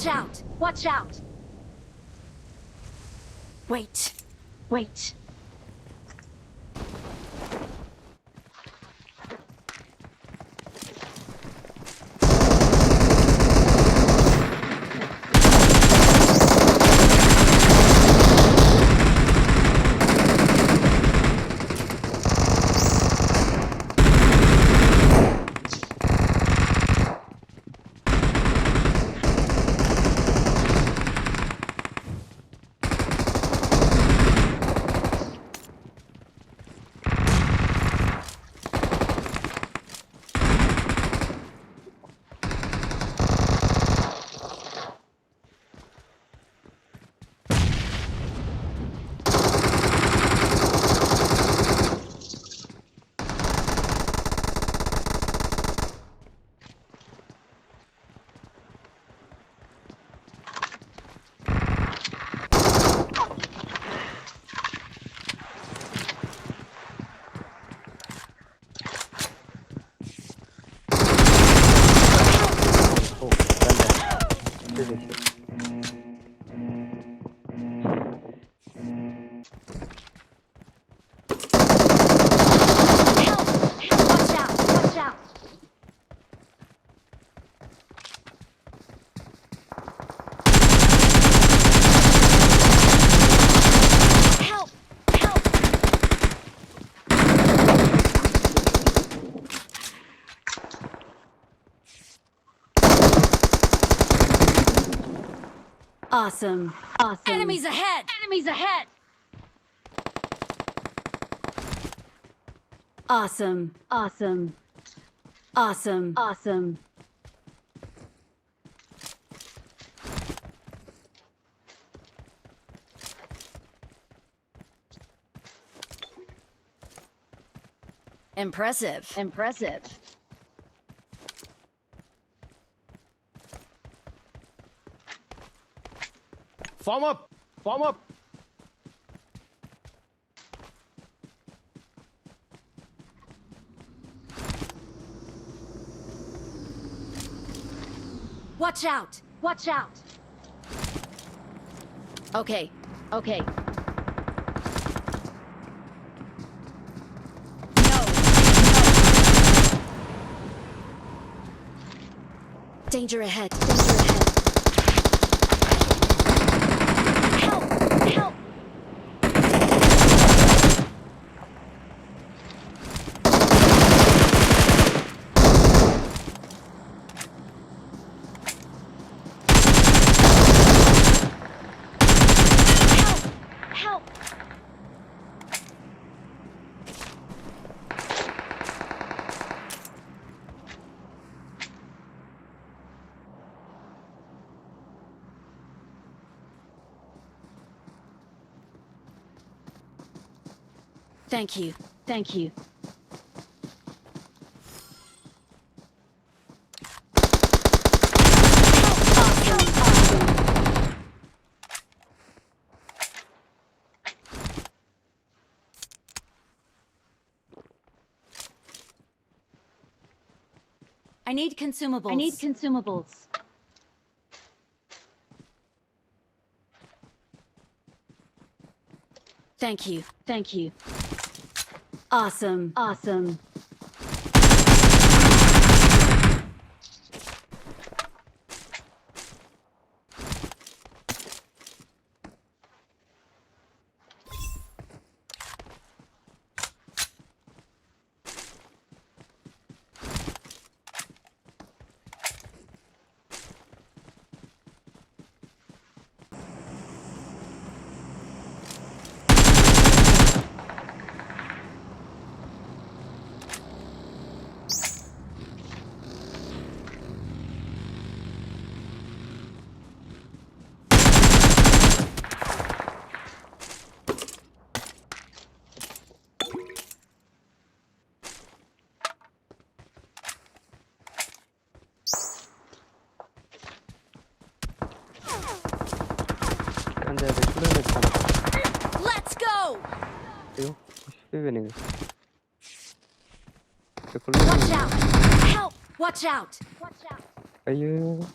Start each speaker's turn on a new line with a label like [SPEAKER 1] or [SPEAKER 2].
[SPEAKER 1] Watch out! Watch out! Wait. Wait. Awesome. Awesome. Enemies ahead! Enemies ahead! Awesome. Awesome. Awesome. Awesome. Impressive. Impressive.
[SPEAKER 2] Form up! Form up!
[SPEAKER 1] Watch out! Watch out! Okay. Okay. No. Danger ahead. Danger ahead. Thank you. Thank you. Awesome. Awesome. I need consumables. I need consumables. Thank you. Thank you. Awesome. Awesome. Let's go! Watch out! Help! Watch out! Watch out!
[SPEAKER 3] Ayo.